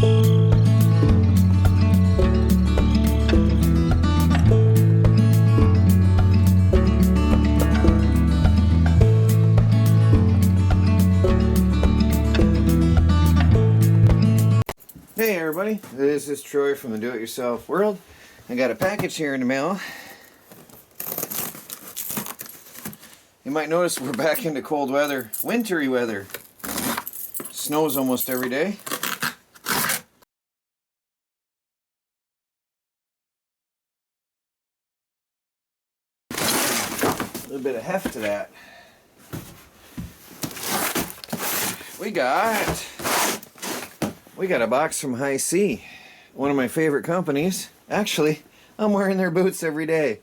Hey everybody, this is Troy from the Do-It-Yourself World. I got a package here in the mail. You might notice we're back into cold weather, wintry weather. Snows almost every day. A little bit of heft to that. We got a box from Hisea, one of my favorite companies. Actually, I'm wearing their boots every day.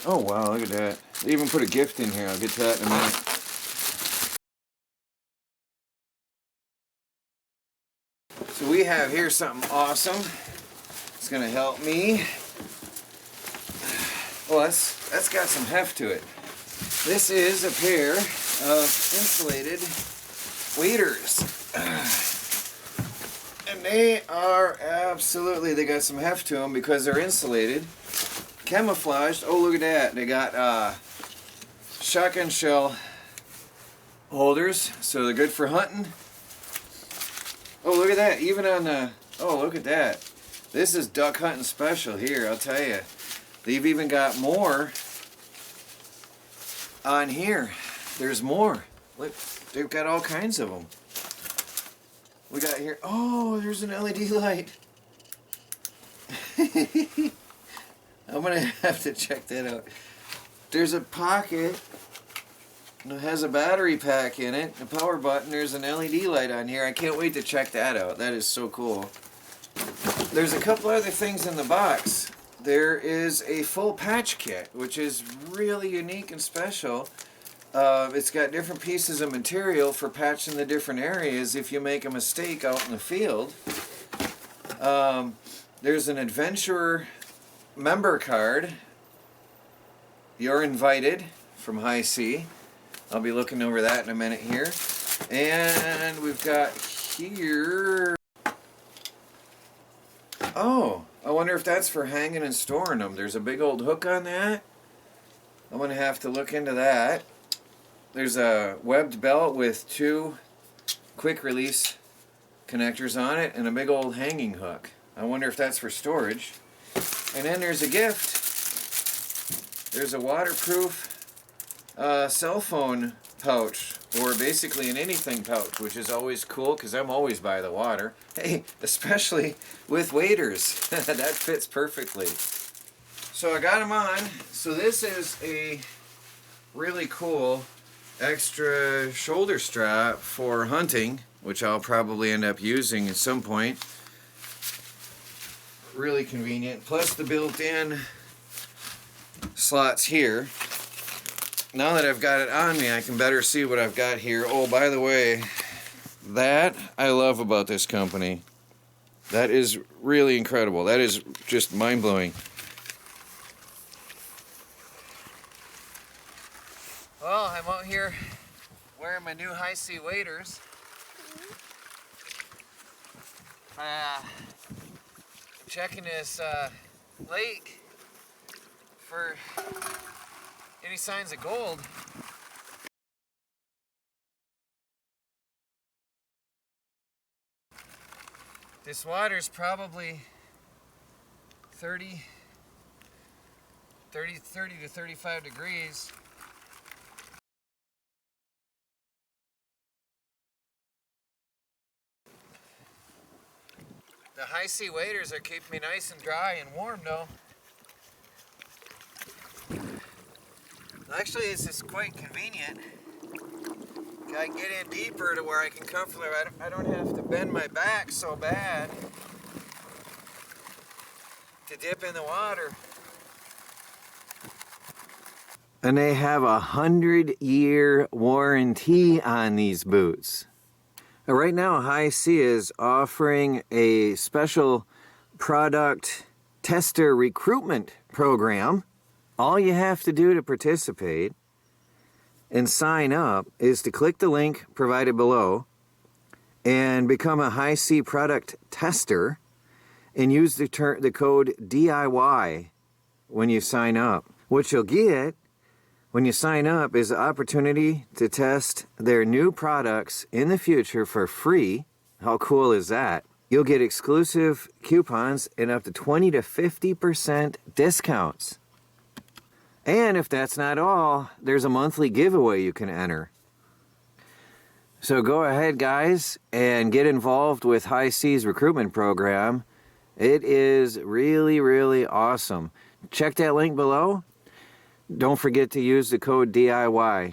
Oh wow, look at that. They even put a gift in here. I'll get to that in a minute. So we have here something awesome. It's going to help me. Well, that's got some heft to it. This is a pair of insulated waders. And they are absolutely, they got some heft to them because they're insulated. Camouflaged. Oh, look at that. They got shotgun shell holders, so they're good for hunting. Oh, look at that. Even on the... Oh, look at that. This is duck hunting special here, I'll tell you. They've even got more on here. There's more. Look, they've got all kinds of them. We got here... Oh, there's an LED light. I'm going to have to check that out. There's a pocket. It has a battery pack in it, a power button. There's an LED light on here. I can't wait to check that out. That is so cool. There's a couple other things in the box. There is a full patch kit, which is really unique and special. It's got different pieces of material for patching the different areas if you make a mistake out in the field. There's an adventurer member card. You're invited from Hisea. I'll be looking over that in a minute here. And we've got here... Oh, I wonder if that's for hanging and storing them. There's a big old hook on that. I'm going to have to look into that. There's a webbed belt with 2 quick release connectors on it and a big old hanging hook. I wonder if that's for storage. And then there's a gift. There's a waterproof cell phone pouch, or basically an anything pouch, which is always cool because I'm always by the water. Hey, especially with waders. That fits perfectly. So I got them on. So this is a really cool extra shoulder strap for hunting, which I'll probably end up using at some point. Really convenient. Plus the built-in slots here. Now that I've got it on me, I can better see what I've got here. Oh, by the way, that I love about this company. That is really incredible. That is just mind-blowing. Well, I'm out here wearing my new Hisea waders. Checking this lake for any signs of gold. This water's probably 30 to 35 degrees. The Hisea waders are keeping me nice and dry and warm though. Actually, this is quite convenient. I can get in deeper to where I can comfortably, I don't have to bend my back so bad to dip in the water. And they have a 100-year warranty on these boots. Right now, Hisea is offering a special product tester recruitment program. All you have to do to participate and sign up is to click the link provided below and become a Hisea product tester and use the code DIY when you sign up. What you'll get when you sign up is the opportunity to test their new products in the future for free. How cool is that? You'll get exclusive coupons and up to 20 to 50% discounts. And if that's not all, there's a monthly giveaway you can enter. So go ahead, guys, and get involved with Hisea's recruitment program. It is really, really awesome. Check that link below. Don't forget to use the code DIY.